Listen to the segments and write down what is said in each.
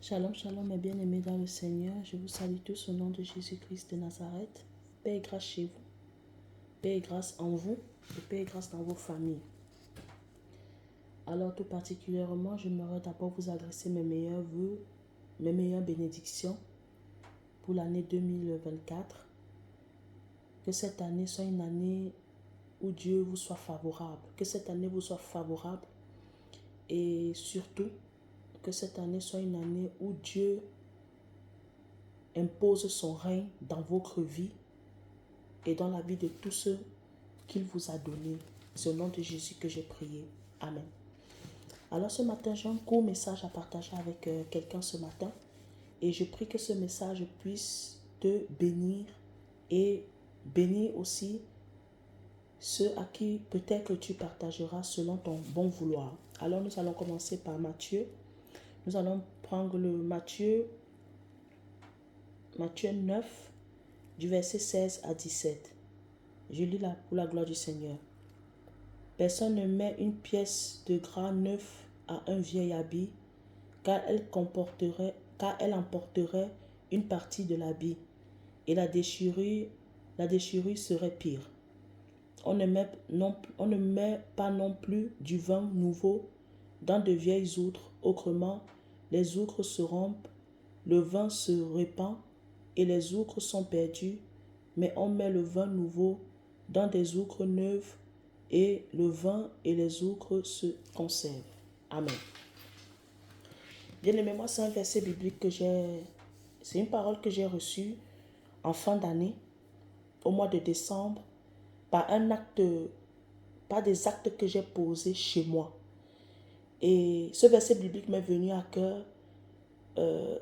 Shalom, shalom, mes bien-aimés dans le Seigneur. Je vous salue tous au nom de Jésus-Christ de Nazareth. Paix et grâce chez vous, paix et grâce en vous, et paix et grâce dans vos familles. Alors tout particulièrement, j'aimerais d'abord vous adresser mes meilleurs vœux, mes meilleures bénédictions pour l'année 2024. Que cette année soit une année où Dieu vous soit favorable. Que cette année vous soit favorable et surtout que cette année soit une année où Dieu impose son règne dans votre vie et dans la vie de tous ceux qu'il vous a donnés. C'est au nom de Jésus que j'ai prié. Amen. Alors ce matin, j'ai un court message à partager avec quelqu'un ce matin. Et je prie que ce message puisse te bénir et bénir aussi ceux à qui peut-être tu partageras selon ton bon vouloir. Alors nous allons commencer par Matthieu. Nous allons prendre le Matthieu 9, du verset 16 à 17. Je lis là pour la gloire du Seigneur. Personne ne met une pièce de gras neuf à un vieil habit, car elle emporterait une partie de l'habit, et la déchirure serait pire. On ne met pas non plus du vin nouveau dans de vieilles outres, autrement les outres se rompent, le vin se répand et les outres sont perdues, mais on met le vin nouveau dans des outres neuves et le vin et les outres se conservent. Amen. Bien-aimé, moi, c'est un verset biblique c'est une parole que j'ai reçue en fin d'année, au mois de décembre, par des actes que j'ai posés chez moi. Et ce verset biblique m'est venu à cœur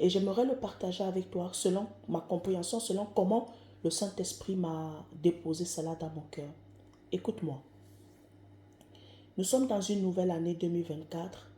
et j'aimerais le partager avec toi selon ma compréhension, selon comment le Saint-Esprit m'a déposé cela dans mon cœur. Écoute-moi. Nous sommes dans une nouvelle année 2024.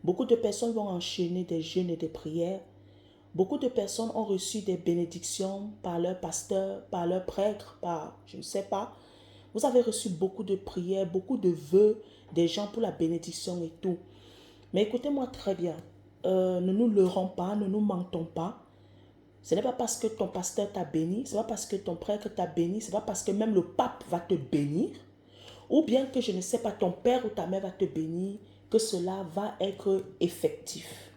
Beaucoup de personnes vont enchaîner des jeûnes et des prières. Beaucoup de personnes ont reçu des bénédictions par leur pasteur, par leur prêtre, par je ne sais pas. Vous avez reçu beaucoup de prières, beaucoup de vœux des gens pour la bénédiction et tout. Mais écoutez-moi très bien. Ne nous leurrons pas, ne nous mentons pas. Ce n'est pas parce que ton pasteur t'a béni, ce n'est pas parce que ton prêtre t'a béni, ce n'est pas parce que même le pape va te bénir, ou bien que je ne sais pas, ton père ou ta mère va te bénir, que cela va être effectif.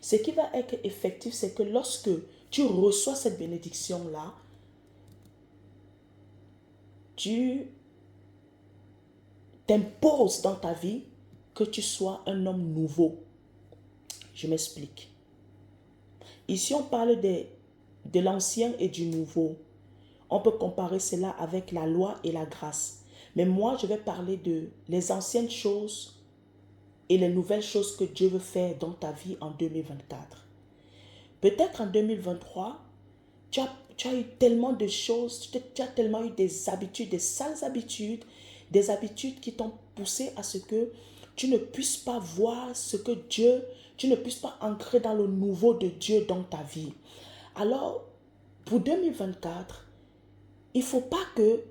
Ce qui va être effectif, c'est que lorsque tu reçois cette bénédiction-là, tu t'imposes dans ta vie que tu sois un homme nouveau. Je m'explique. Ici, on parle de l'ancien et du nouveau. On peut comparer cela avec la loi et la grâce. Mais moi, je vais parler de les anciennes choses et les nouvelles choses que Dieu veut faire dans ta vie en 2024. Peut-être en 2023, tu as eu tellement de choses, tu as tellement eu des habitudes, des sales habitudes, des habitudes qui t'ont poussé à ce que tu ne puisses pas voir ce que tu ne puisses pas ancrer dans le nouveau de Dieu dans ta vie. Alors, pour 2024, il ne faut pas que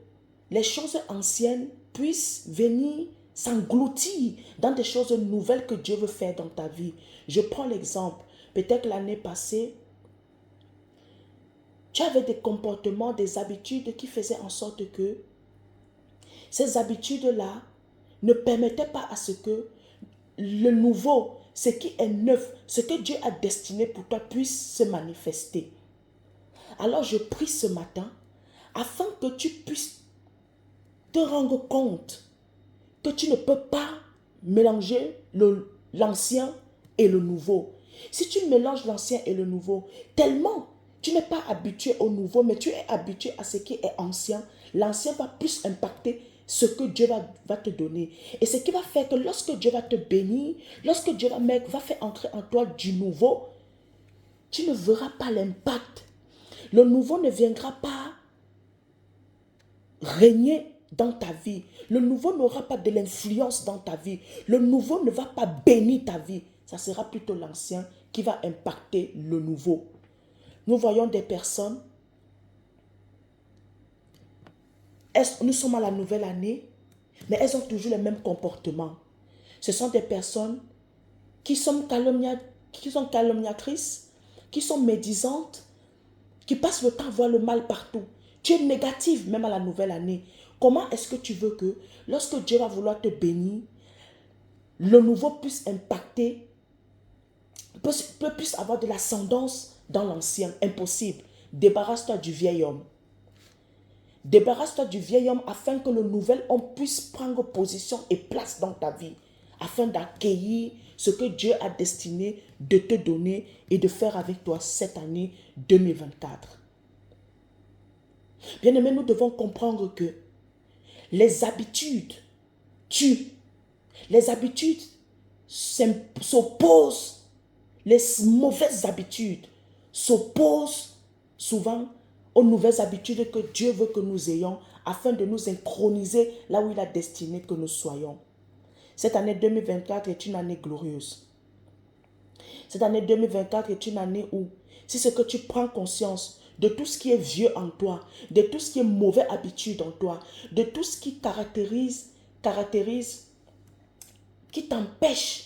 les choses anciennes puissent venir s'engloutir dans des choses nouvelles que Dieu veut faire dans ta vie. Je prends l'exemple. Peut-être l'année passée, tu avais des comportements, des habitudes qui faisaient en sorte que ces habitudes-là ne permettaient pas à ce que le nouveau, ce qui est neuf, ce que Dieu a destiné pour toi puisse se manifester. Alors je prie ce matin afin que tu puisses te rendre compte que tu ne peux pas mélanger l'ancien et le nouveau. Si tu mélanges l'ancien et le nouveau, tellement tu n'es pas habitué au nouveau, mais tu es habitué à ce qui est ancien, l'ancien va plus impacter ce que Dieu va te donner. Et ce qui va faire que lorsque Dieu va te bénir, lorsque Dieu va faire entrer en toi du nouveau, tu ne verras pas l'impact. Le nouveau ne viendra pas régner dans ta vie. Le nouveau n'aura pas de l'influence dans ta vie. Le nouveau ne va pas bénir ta vie. Ça sera plutôt l'ancien qui va impacter le nouveau. Nous voyons des personnes, nous sommes à la nouvelle année, mais elles ont toujours les mêmes comportements. Ce sont des personnes qui sont qui sont calomniatrices, qui sont médisantes, qui passent le temps à voir le mal partout. Tu es négative même à la nouvelle année. Comment est-ce que tu veux que, lorsque Dieu va vouloir te bénir, le nouveau puisse impacter, puisse avoir de l'ascendance dans l'ancien? Impossible. Débarrasse-toi du vieil homme. Débarrasse-toi du vieil homme afin que le nouvel homme puisse prendre position et place dans ta vie, afin d'accueillir ce que Dieu a destiné de te donner et de faire avec toi cette année 2024. Bien-aimés, nous devons comprendre que les habitudes tuent. Les habitudes s'opposent. Les mauvaises habitudes s'opposent souvent aux nouvelles habitudes que Dieu veut que nous ayons afin de nous synchroniser là où il a destiné que nous soyons. Cette année 2024 est une année glorieuse. Cette année 2024 est une année où, si c'est que tu prends conscience de tout ce qui est vieux en toi, de tout ce qui est mauvaise habitude en toi, de tout ce qui qui t'empêche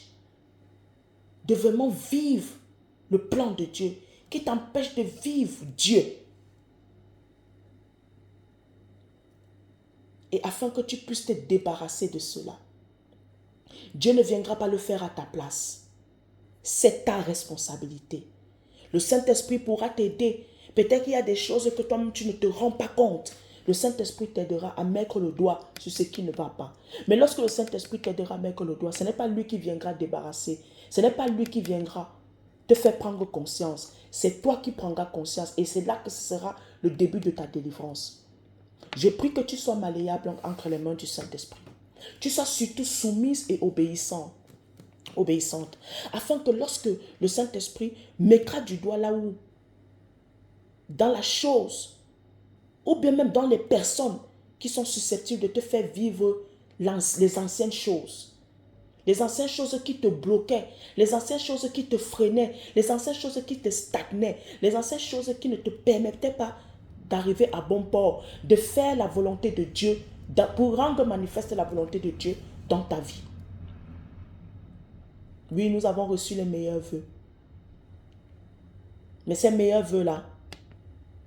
de vraiment vivre le plan de Dieu, qui t'empêche de vivre Dieu. Et afin que tu puisses te débarrasser de cela, Dieu ne viendra pas le faire à ta place. C'est ta responsabilité. Le Saint-Esprit pourra t'aider. Peut-être qu'il y a des choses que toi-même tu ne te rends pas compte. Le Saint-Esprit t'aidera à mettre le doigt sur ce qui ne va pas. Mais lorsque le Saint-Esprit t'aidera à mettre le doigt, ce n'est pas lui qui viendra débarrasser. Ce n'est pas lui qui viendra te faire prendre conscience. C'est toi qui prendras conscience. Et c'est là que ce sera le début de ta délivrance. Je prie que tu sois malléable entre les mains du Saint-Esprit. Tu sois surtout soumise et obéissante, afin que lorsque le Saint-Esprit mettra du doigt là où, dans la chose, ou bien même dans les personnes qui sont susceptibles de te faire vivre les anciennes choses, les anciennes choses qui te bloquaient, les anciennes choses qui te freinaient, les anciennes choses qui te stagnaient, les anciennes choses qui ne te permettaient pas d'arriver à bon port, de faire la volonté de Dieu, pour rendre manifeste la volonté de Dieu dans ta vie. Oui, nous avons reçu les meilleurs vœux. Mais ces meilleurs vœux-là,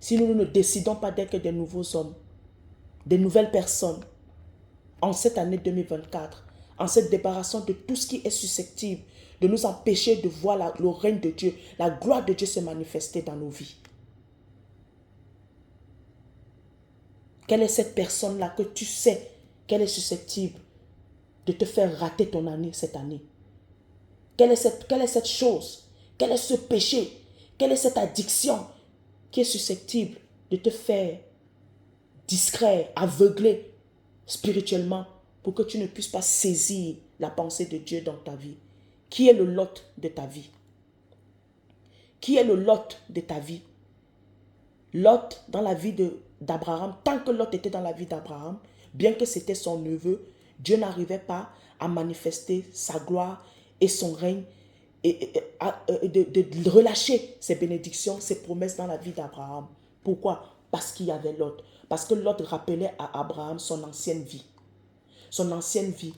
si nous ne décidons pas d'être des nouveaux hommes, des nouvelles personnes, en cette année 2024, en se débarrassant de tout ce qui est susceptible de nous empêcher de voir le règne de Dieu, la gloire de Dieu se manifester dans nos vies. Quelle est cette personne-là que tu sais qu'elle est susceptible de te faire rater ton année cette année? Quelle est cette chose? Quel est ce péché? Quelle est cette addiction qui est susceptible de te faire distrait, aveuglé spirituellement pour que tu ne puisses pas saisir la pensée de Dieu dans ta vie? Qui est le Lot de ta vie? Qui est le Lot de ta vie? Lot dans la vie d'Abraham, tant que Lot était dans la vie d'Abraham, bien que c'était son neveu, Dieu n'arrivait pas à manifester sa gloire et son règne et de relâcher ses bénédictions, ses promesses dans la vie d'Abraham. Pourquoi? Parce qu'il y avait Lot. Parce que Lot rappelait à Abraham son ancienne vie. Son ancienne vie.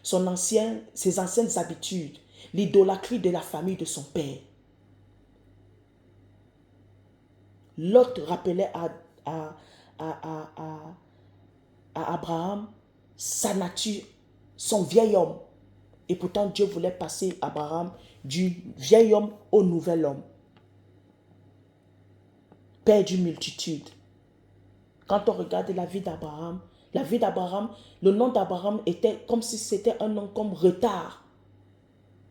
Ses anciennes habitudes. L'idolâtrie de la famille de son père. Lot rappelait à Abraham sa nature, son vieil homme. Et pourtant, Dieu voulait passer Abraham du vieil homme au nouvel homme. Père d'une multitude. Quand on regarde la vie d'Abraham, le nom d'Abraham était comme si c'était un nom comme retard.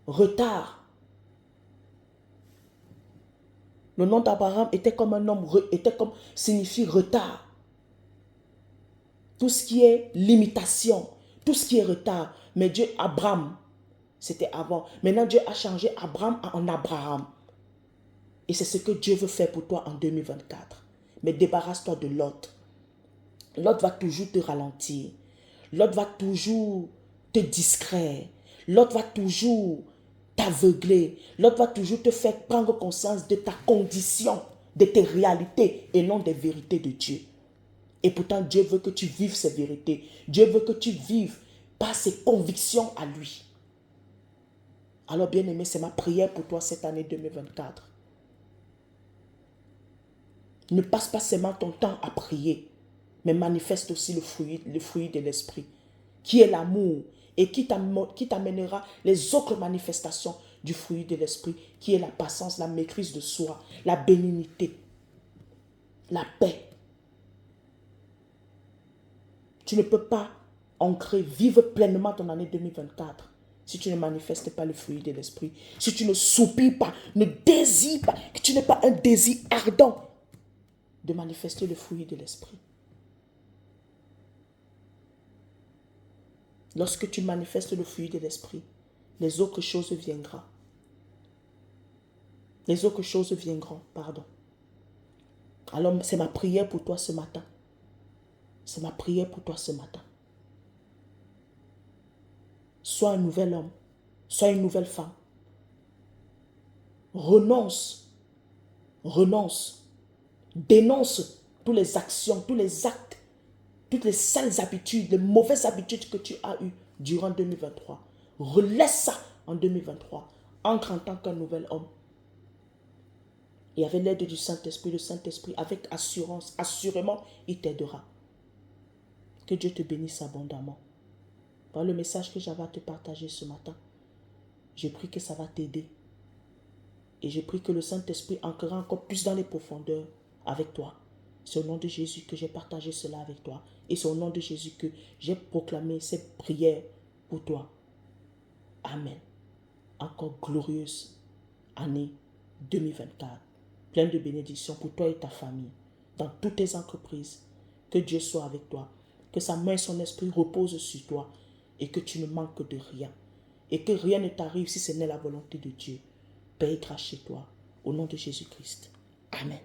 Retard. Le nom d'Abraham était comme un nom, signifie retard. Tout ce qui est limitation, tout ce qui est retard. Mais Dieu, Abraham, c'était avant. Maintenant, Dieu a changé Abraham en Abraham. Et c'est ce que Dieu veut faire pour toi en 2024. Mais débarrasse-toi de Lot. Lot va toujours te ralentir. Lot va toujours te distraire. Lot va toujours t'aveugler. L'autre va toujours te faire prendre conscience de ta condition, de tes réalités et non des vérités de Dieu. Et pourtant, Dieu veut que tu vives ces vérités. Dieu veut que tu vives par ses convictions à lui. Alors bien-aimé, c'est ma prière pour toi cette année 2024. Ne passe pas seulement ton temps à prier, mais manifeste aussi le fruit de l'esprit, qui est l'amour et qui t'amènera les autres manifestations du fruit de l'esprit, qui est la patience, la maîtrise de soi, la bénignité, la paix. Tu ne peux pas ancrer, vivre pleinement ton année 2024 si tu ne manifestes pas le fruit de l'esprit, si tu ne soupires pas, ne désires pas, que tu n'aies pas un désir ardent de manifester le fruit de l'esprit. Lorsque tu manifestes le fruit de l'esprit, les autres choses viendront. Les autres choses viendront, pardon. Alors c'est ma prière pour toi ce matin. C'est ma prière pour toi ce matin. Sois un nouvel homme, sois une nouvelle femme. Renonce, dénonce toutes les actions, tous les actes, toutes les sales habitudes, les mauvaises habitudes que tu as eues durant 2023. Relaisse ça en 2023. Entre en tant qu'un nouvel homme. Et avec l'aide du Saint-Esprit, le Saint-Esprit, avec assurance, assurément, il t'aidera. Que Dieu te bénisse abondamment. Voilà le message que j'avais à te partager ce matin. Je prie que ça va t'aider. Et je prie que le Saint-Esprit ancrera encore plus dans les profondeurs avec toi. C'est au nom de Jésus que j'ai partagé cela avec toi. Et c'est au nom de Jésus que j'ai proclamé cette prière pour toi. Amen. Encore glorieuse année 2024. Pleine de bénédictions pour toi et ta famille. Dans toutes tes entreprises. Que Dieu soit avec toi. Que sa main et son esprit reposent sur toi. Et que tu ne manques de rien. Et que rien ne t'arrive si ce n'est la volonté de Dieu. Paix et grâce chez toi. Au nom de Jésus-Christ. Amen.